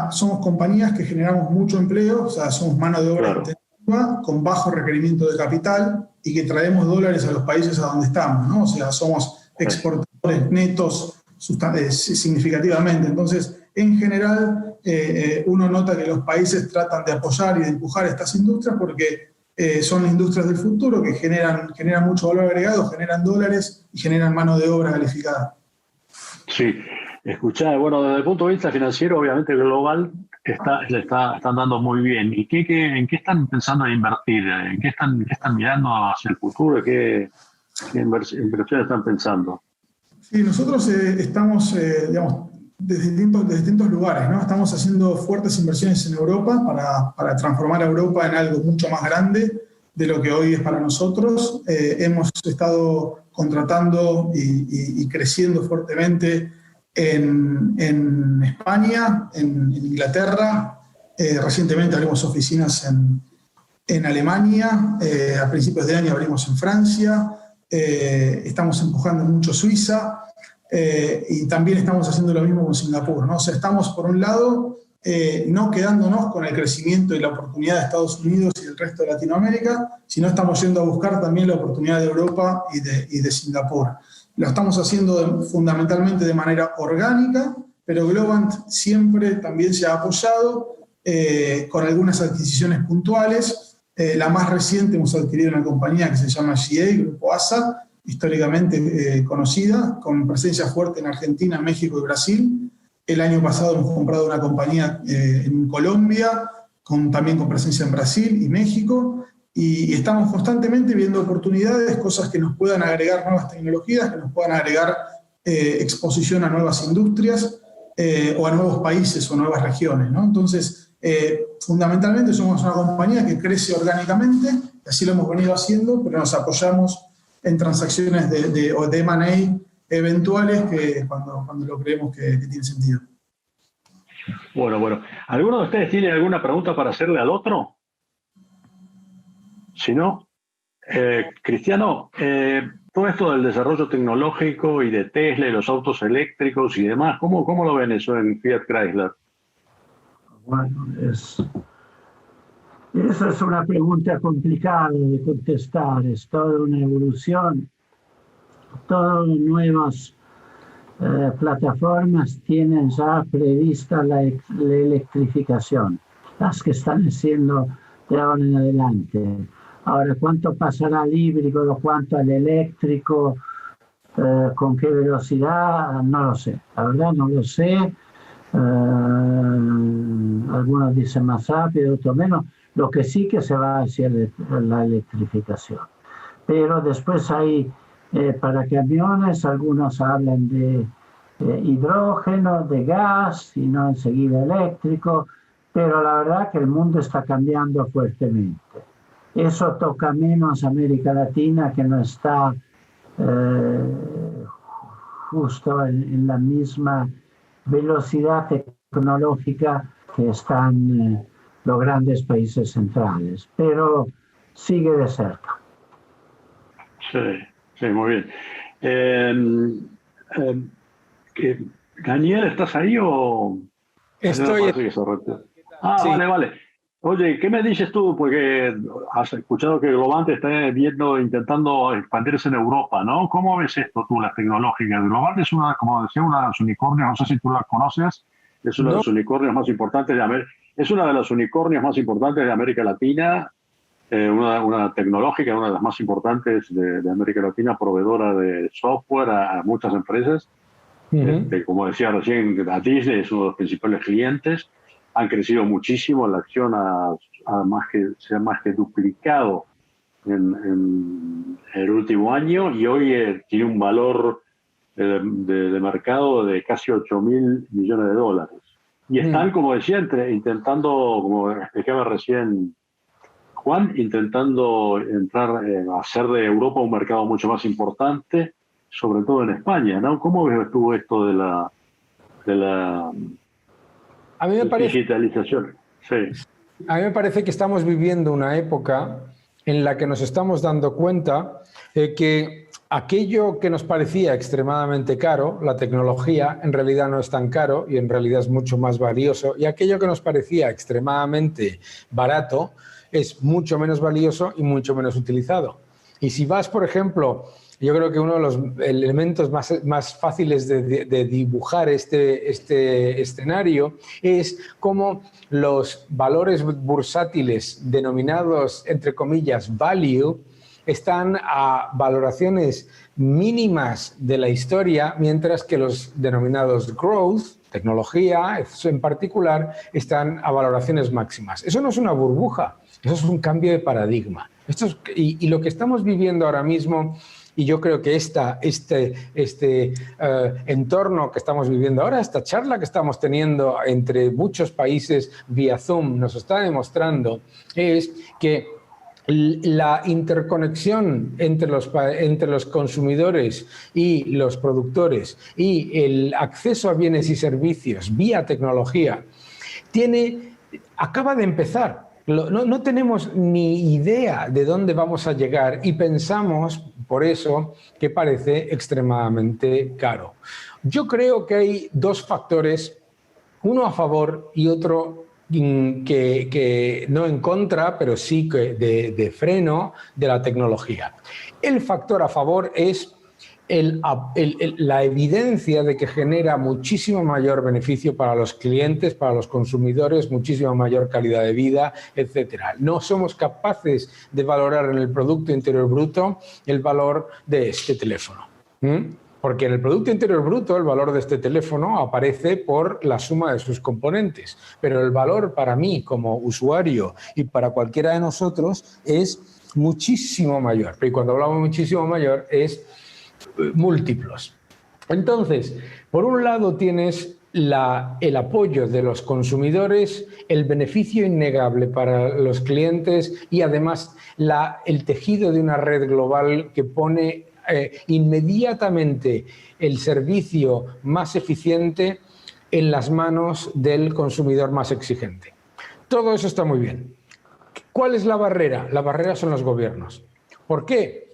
somos compañías que generamos mucho empleo, o sea, somos mano de obra intensiva, con bajo requerimiento de capital y que traemos dólares a los países a donde estamos, ¿no? O sea, somos exportadores netos significativamente. Entonces, en general, uno nota que los países tratan de apoyar y de empujar estas industrias porque son industrias del futuro que generan mucho valor agregado, generan dólares y generan mano de obra calificada. Sí. Escuchá, bueno, desde el punto de vista financiero, obviamente global, le están dando muy bien. ¿Y en qué están pensando en invertir? ¿En qué están mirando hacia el futuro? ¿Qué inversiones están pensando? Sí, nosotros estamos, desde distintos lugares, ¿no? Estamos haciendo fuertes inversiones en Europa para transformar a Europa en algo mucho más grande de lo que hoy es para nosotros. Hemos estado contratando y creciendo fuertemente en España, en Inglaterra, recientemente abrimos oficinas en Alemania, a principios de año abrimos en Francia, estamos empujando mucho Suiza y también estamos haciendo lo mismo con Singapur, ¿no? O sea, estamos por un lado no quedándonos con el crecimiento y la oportunidad de Estados Unidos y el resto de Latinoamérica, sino estamos yendo a buscar también la oportunidad de Europa y de Singapur. Lo estamos haciendo fundamentalmente de manera orgánica, pero Globant siempre también se ha apoyado con algunas adquisiciones puntuales. La más reciente hemos adquirido una compañía que se llama GA, Grupo ASA, históricamente conocida, con presencia fuerte en Argentina, México y Brasil. El año pasado hemos comprado una compañía en Colombia, también con presencia en Brasil y México. Y estamos constantemente viendo oportunidades, cosas que nos puedan agregar nuevas tecnologías, que nos puedan agregar exposición a nuevas industrias o a nuevos países o nuevas regiones, ¿no? Entonces, fundamentalmente somos una compañía que crece orgánicamente, así lo hemos venido haciendo, pero nos apoyamos en transacciones de M&A eventuales que cuando lo creemos que tiene sentido. Bueno. ¿Alguno de ustedes tiene alguna pregunta para hacerle al otro? Si no, Cristiano, todo esto del desarrollo tecnológico y de Tesla y los autos eléctricos y demás, ¿cómo lo ven eso en Fiat Chrysler? Bueno, esa es una pregunta complicada de contestar. Es toda una evolución. Todas las nuevas plataformas tienen ya prevista la electrificación, las que están haciendo de ahora en adelante. Ahora, ¿cuánto pasará al híbrido, cuánto al eléctrico, con qué velocidad? No lo sé, la verdad no lo sé. Algunos dicen más rápido, otros menos. Lo que sí que se va a hacer la electrificación. Pero después hay para camiones, algunos hablan de hidrógeno, de gas y no enseguida eléctrico, pero la verdad que el mundo está cambiando fuertemente. Eso toca menos a América Latina, que no está justo en la misma velocidad tecnológica que están los grandes países centrales, pero sigue de cerca. Sí, muy bien. Daniel, ¿estás ahí o...? Estoy... Sí. Vale. Oye, ¿qué me dices tú? Porque has escuchado que Globant está intentando expandirse en Europa, ¿no? ¿Cómo ves esto tú, las tecnológicas? Globant es como decía, una de las unicornios, no sé si tú las conoces, es una de los unicornios más importantes de América. Es una de las unicornios más importantes de América Latina, una tecnológica, una de las más importantes de América Latina, proveedora de software a muchas empresas. Como decía recién, a Disney es uno de los principales clientes. han crecido muchísimo, la acción se ha más que duplicado en el último año y hoy tiene un valor de mercado de casi 8.000 millones de dólares. Y están, como decía, intentando, como explicaba recién Juan, intentando entrar, hacer de Europa un mercado mucho más importante, sobre todo en España, ¿no? ¿Cómo ves tú esto de la A mí me parece, digitalización? Sí. a mí me parece que estamos viviendo una época en la que nos estamos dando cuenta que aquello que nos parecía extremadamente caro, la tecnología, en realidad no es tan caro y en realidad es mucho más valioso, y aquello que nos parecía extremadamente barato es mucho menos valioso y mucho menos utilizado. Y si vas, por ejemplo, yo creo que uno de los elementos más fáciles de dibujar este escenario es cómo los valores bursátiles denominados, entre comillas, value, están a valoraciones mínimas de la historia, mientras que los denominados growth, tecnología en particular, están a valoraciones máximas. Eso no es una burbuja, eso es un cambio de paradigma. Y lo que estamos viviendo ahora mismo, y yo creo que este entorno que estamos viviendo ahora, esta charla que estamos teniendo entre muchos países vía Zoom, nos está demostrando es que la interconexión entre los consumidores y los productores y el acceso a bienes y servicios vía tecnología acaba de empezar. No tenemos ni idea de dónde vamos a llegar y pensamos, por eso, que parece extremadamente caro. Yo creo que hay dos factores, uno a favor y otro que no en contra, pero sí que de freno de la tecnología. El factor a favor es la evidencia de que genera muchísimo mayor beneficio para los clientes, para los consumidores, muchísima mayor calidad de vida, etc. No somos capaces de valorar en el Producto Interior Bruto el valor de este teléfono. Porque en el Producto Interior Bruto el valor de este teléfono aparece por la suma de sus componentes, pero el valor para mí como usuario y para cualquiera de nosotros es muchísimo mayor. Y cuando hablamos muchísimo mayor es múltiplos. Entonces, por un lado tienes el apoyo de los consumidores, el beneficio innegable para los clientes y además el tejido de una red global que pone inmediatamente el servicio más eficiente en las manos del consumidor más exigente. Todo eso está muy bien. ¿Cuál es la barrera? La barrera son los gobiernos. ¿Por qué?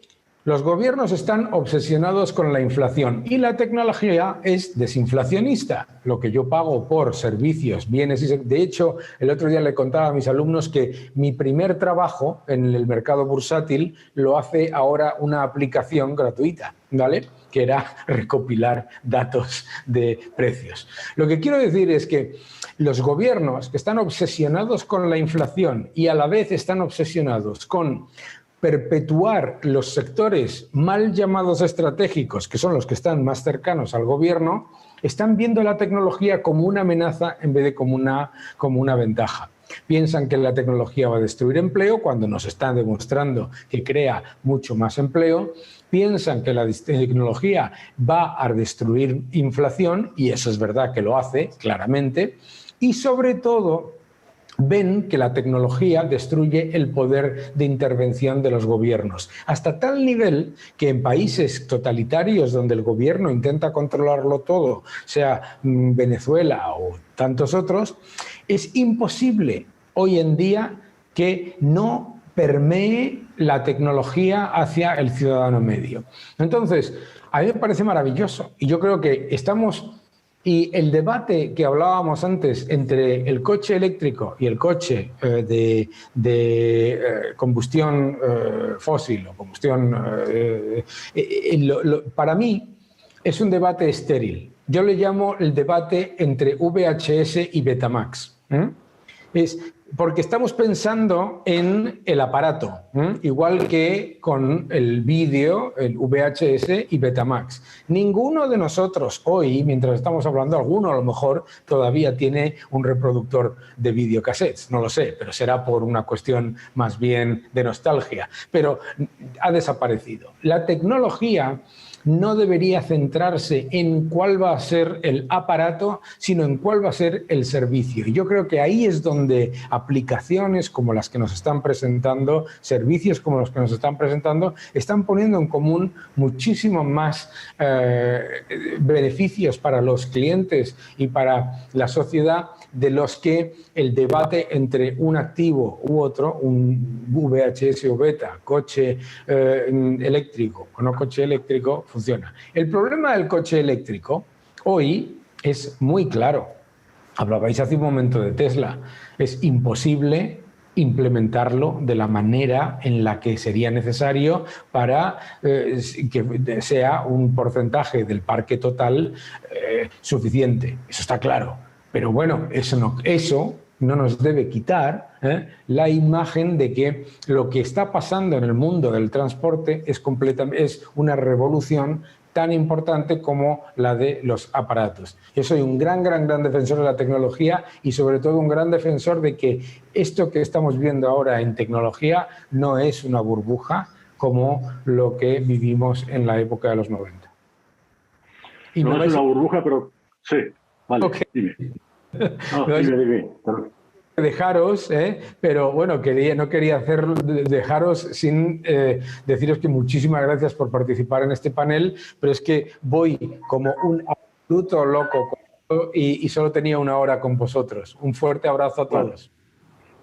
Los gobiernos están obsesionados con la inflación y la tecnología es desinflacionista. Lo que yo pago por servicios, bienes y... De hecho, el otro día le contaba a mis alumnos que mi primer trabajo en el mercado bursátil lo hace ahora una aplicación gratuita, ¿vale? Que era recopilar datos de precios. Lo que quiero decir es que los gobiernos que están obsesionados con la inflación y a la vez están obsesionados con perpetuar los sectores mal llamados estratégicos, que son los que están más cercanos al gobierno, están viendo la tecnología como una amenaza en vez de como una ventaja. Piensan que la tecnología va a destruir empleo cuando nos están demostrando que crea mucho más empleo. Piensan que la tecnología va a destruir inflación, y eso es verdad que lo hace, claramente. Y sobre todo, ven que la tecnología destruye el poder de intervención de los gobiernos, hasta tal nivel que en países totalitarios donde el gobierno intenta controlarlo todo, sea Venezuela o tantos otros, es imposible hoy en día que no permee la tecnología hacia el ciudadano medio. Entonces, a mí me parece maravilloso y yo creo que estamos... Y el debate que hablábamos antes entre el coche eléctrico y el coche de combustión fósil o combustión, para mí es un debate estéril. Yo le llamo el debate entre VHS y Betamax. Porque estamos pensando en el aparato, igual que con el vídeo, el VHS y Betamax. Ninguno de nosotros hoy, mientras estamos hablando, alguno a lo mejor todavía tiene un reproductor de videocassettes, no lo sé, pero será por una cuestión más bien de nostalgia. Pero ha desaparecido. La tecnología no debería centrarse en cuál va a ser el aparato, sino en cuál va a ser el servicio. Y yo creo que ahí es donde aplicaciones como las que nos están presentando, servicios como los que nos están presentando, están poniendo en común muchísimo más beneficios para los clientes y para la sociedad de los que el debate entre un activo u otro, un VHS o beta, coche eléctrico o no coche eléctrico, funciona. El problema del coche eléctrico hoy es muy claro. Hablabais hace un momento de Tesla. Es imposible implementarlo de la manera en la que sería necesario para que sea un porcentaje del parque total suficiente. Eso está claro. Pero bueno, eso no nos debe quitar la imagen de que lo que está pasando en el mundo del transporte es una revolución tan importante como la de los aparatos. Yo soy un gran defensor de la tecnología y sobre todo un gran defensor de que esto que estamos viendo ahora en tecnología no es una burbuja como lo que vivimos en la época de los 90. Y no es una burbuja, pero sí. Vale, okay. Dime. No, dime. Dejaros, pero bueno, no quería dejaros sin deciros que muchísimas gracias por participar en este panel, pero es que voy como un absoluto loco y solo tenía una hora con vosotros. Un fuerte abrazo a todos.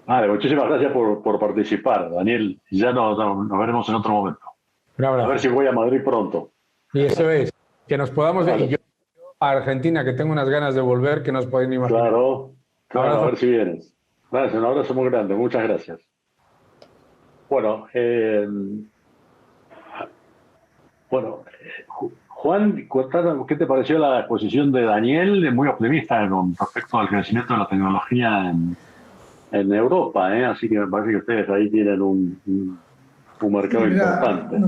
Vale, muchísimas gracias por participar, Daniel. Ya nos veremos en otro momento. A ver si voy a Madrid pronto. Y eso es, que nos podamos ver. Y yo a Argentina, que tengo unas ganas de volver que no os podéis ni imaginar. Claro, a ver si vienes. Gracias, un abrazo muy grande, muchas gracias. Bueno, Juan, ¿qué te pareció la exposición de Daniel? Muy optimista con respecto al crecimiento de la tecnología en Europa, así que me parece que ustedes ahí tienen un mercado importante.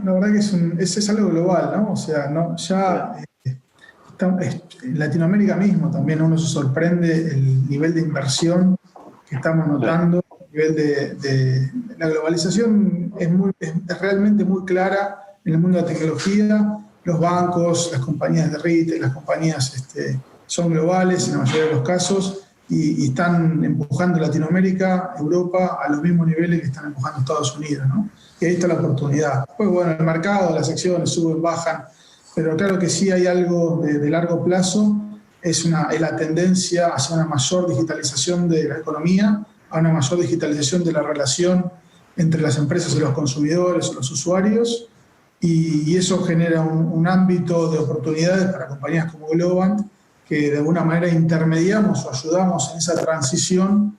La verdad que es algo global, ¿no? O sea, en Latinoamérica mismo también uno se sorprende el nivel de inversión que estamos notando, el nivel de la globalización es realmente muy clara en el mundo de la tecnología. Los bancos, las compañías de retail, las compañías son globales en la mayoría de los casos y están empujando Latinoamérica, Europa a los mismos niveles que están empujando Estados Unidos, ¿no? Y ahí está la oportunidad. Pues bueno, el mercado, las acciones suben, bajan, pero claro que sí hay algo de largo plazo. Es la tendencia hacia una mayor digitalización de la economía, a una mayor digitalización de la relación entre las empresas y los consumidores, los usuarios, y eso genera un ámbito de oportunidades para compañías como Globant, que de alguna manera intermediamos o ayudamos en esa transición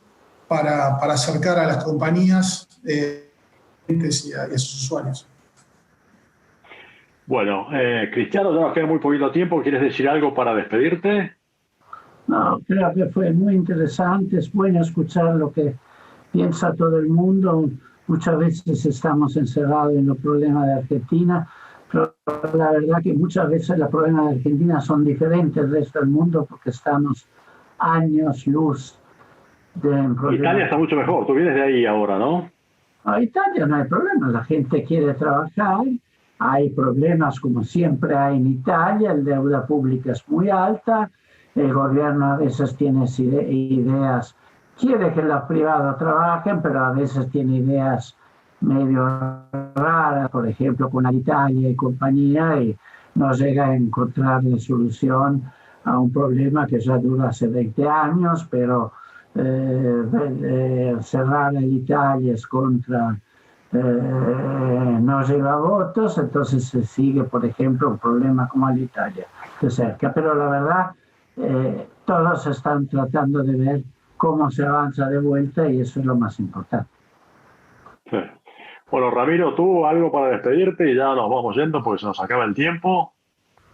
para acercar a las compañías y a sus usuarios. Bueno, Cristiano, ya nos queda muy poquito tiempo. ¿Quieres decir algo para despedirte? No, creo que fue muy interesante. Es bueno escuchar lo que piensa todo el mundo. Muchas veces estamos encerrados en los problemas de Argentina, pero la verdad que muchas veces los problemas de Argentina son diferentes del resto del mundo porque estamos años luz de problemas. Italia está mucho mejor. Tú vienes de ahí ahora, ¿no? No, Italia no hay problema. La gente quiere trabajar. Hay problemas como siempre hay en Italia, la deuda pública es muy alta, el gobierno a veces tiene ideas, quiere que los privados trabajen, pero a veces tiene ideas medio raras, por ejemplo con Alitalia y compañía, y no llega a encontrar la solución a un problema que ya dura hace 20 años, pero cerrar Alitalia es contra... no lleva votos, entonces se sigue, por ejemplo, un problema como Alitalia de cerca. Pero la verdad, todos están tratando de ver cómo se avanza de vuelta y eso es lo más importante. Sí. Bueno, Ramiro, tú algo para despedirte y ya nos vamos yendo porque se nos acaba el tiempo.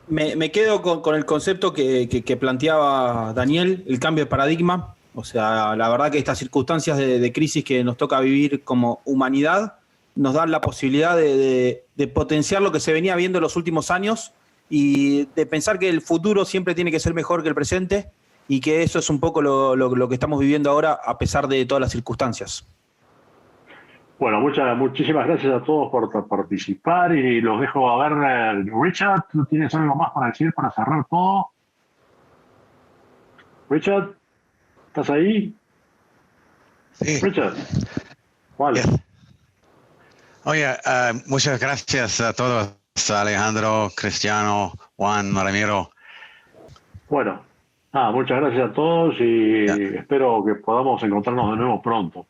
Me quedo con el concepto que planteaba Daniel, el cambio de paradigma. O sea, la verdad que estas circunstancias de crisis que nos toca vivir como humanidad nos dan la posibilidad de potenciar lo que se venía viendo en los últimos años y de pensar que el futuro siempre tiene que ser mejor que el presente y que eso es un poco lo que estamos viviendo ahora a pesar de todas las circunstancias. Bueno, muchísimas gracias a todos por participar y los dejo a ver. Richard, ¿tú tienes algo más para decir para cerrar todo? Richard, ¿estás ahí? Sí. Richard, vale. Yes. Oye, muchas gracias a todos, Alejandro, Cristiano, Juan, Ramiro. Bueno, muchas gracias a todos y espero que podamos encontrarnos de nuevo pronto.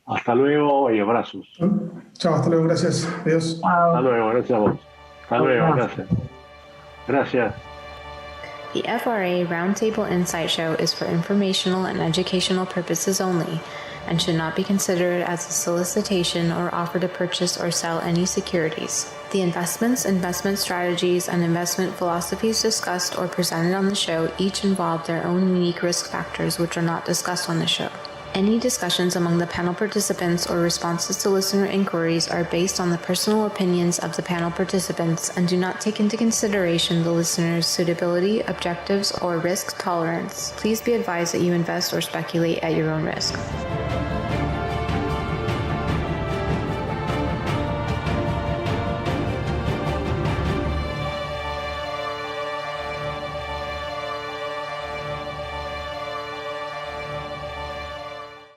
Hasta luego y abrazos. Chao, hasta luego, gracias. Adiós. Hasta luego, gracias a vos. Hasta luego, gracias. Gracias. The FRA Roundtable Insight Show is for informational and educational purposes only and should not be considered as a solicitation or offer to purchase or sell any securities. The investments, investment strategies, and investment philosophies discussed or presented on the show each involve their own unique risk factors which are not discussed on the show. Any discussions among the panel participants or responses to listener inquiries are based on the personal opinions of the panel participants and do not take into consideration the listener's suitability, objectives, or risk tolerance. Please be advised that you invest or speculate at your own risk.